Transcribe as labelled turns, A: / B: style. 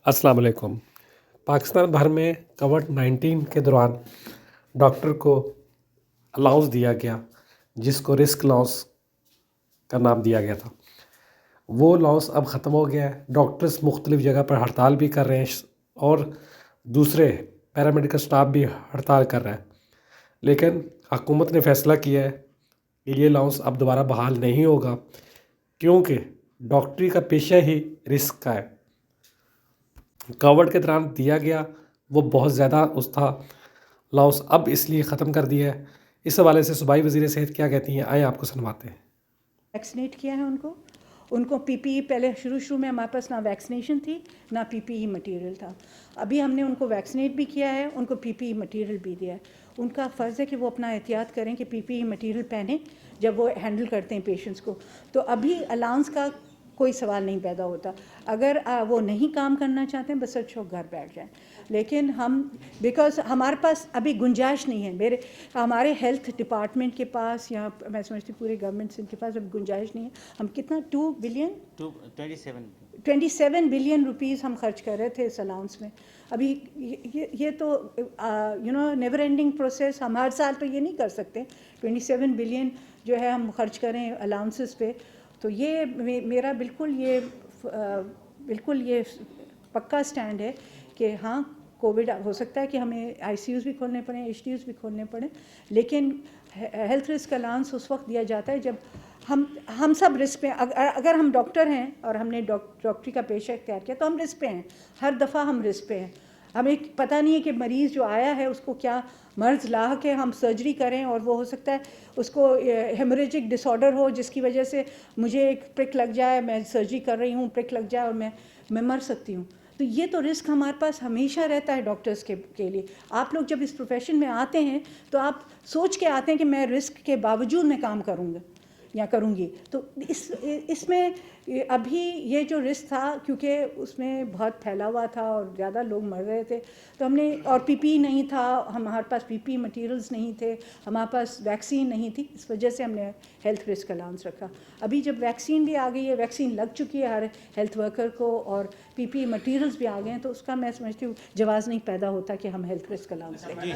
A: अस्सलाम वालेकुम। पाकिस्तान भर में कोविड-19 के दौरान डॉक्टर को अलाउंस दिया गया, जिसको रिस्क अलाउंस का नाम दिया गया था। वो अलाउंस अब ख़त्म हो गया है। डॉक्टर्स मुख्तलिफ़ जगह पर हड़ताल भी कर रहे हैं और दूसरे पैरामेडिकल स्टाफ भी हड़ताल कर रहा है। लेकिन हुकूमत ने फ़ैसला किया है कि ये अलाउंस अब दोबारा बहाल नहीं होगा, क्योंकि डॉक्टरी का पेशा ही रिस्क का है। कोविड के दौरान दिया गया वो बहुत ज़्यादा उस था लॉस, अब इसलिए ख़त्म कर दिया है। इस हवाले से सूबाई वज़ीर सेहत क्या कहती हैं, आए आपको सुनवाते हैं।
B: वैक्सीनेट किया है उनको पीपीई पहले शुरू में हमारे पास ना वैक्सीनेशन थी ना पीपीई मटेरियल था। अभी हमने उनको वैक्सीनेट भी किया है, उनको पीपीई मटेरियल भी दिया है। उनका फ़र्ज़ है कि वो अपना एहतियात करें कि पीपीई मटेरियल पहने जब वो हैंडल करते हैं पेशेंट्स को। तो अभी अलाउंस का कोई सवाल नहीं पैदा होता। अगर वो नहीं काम करना चाहते हैं बस अच्छा घर बैठ जाएं। लेकिन हम बिकॉज़ हमारे पास अभी गुंजाइश नहीं है, हमारे हेल्थ डिपार्टमेंट के पास या मैं समझती हूँ पूरे गवर्नमेंट के पास अभी गुंजाइश नहीं है। हम कितना 27 बिलियन रुपीस हम खर्च कर रहे थे इस अलाउंस में। अभी ये तो नेवर एंडिंग प्रोसेस। हम हर साल तो ये नहीं कर सकते 27 बिलियन जो है हम खर्च करें अलाउंसेस पे। तो ये मेरा बिल्कुल ये पक्का स्टैंड है कि हाँ कोविड हो सकता है कि हमें आईसीयूज़ भी खोलने पड़े, एचडीयूज़ भी खोलने पड़े, लेकिन हेल्थ रिस्क अलाउंस उस वक्त दिया जाता है जब हम सब रिस्क पे। अगर हम डॉक्टर हैं और हमने डॉक्टरी का पेशा इख्तियार किया तो हम रिस्क पे हैं। हर दफ़ा हम रिस्क पे हैं। हमें पता नहीं है कि मरीज़ जो आया है उसको क्या मर्ज़ लाह के हम सर्जरी करें और वो हो सकता है उसको हेमोरेजिक डिसऑर्डर हो, जिसकी वजह से मुझे एक प्रिक लग जाए, मैं सर्जरी कर रही हूँ, प्रिक लग जाए और मैं मर सकती हूँ। तो ये तो रिस्क हमारे पास हमेशा रहता है डॉक्टर्स के लिए। आप लोग जब इस प्रोफेशन में आते हैं तो आप सोच के आते हैं कि मैं रिस्क के बावजूद मैं काम करूँगा या करूँगी। तो इसमें अभी ये जो रिस्क था क्योंकि उसमें बहुत फैला हुआ था और ज़्यादा लोग मर रहे थे, तो हमने, और पीपी नहीं था, हमारे पास पीपी मटेरियल्स नहीं थे, हमारे पास वैक्सीन नहीं थी, इस वजह से हमने हेल्थ रिस्क अलाउंस रखा। अभी जब वैक्सीन भी आ गई है, वैक्सीन लग चुकी है हर हेल्थ वर्कर को और पीपी मटेरियल्स भी आ गए हैं, तो उसका मैं समझती हूँ जवाज़ नहीं पैदा होता कि हम हेल्थ रिस्क अलाउंस रखें।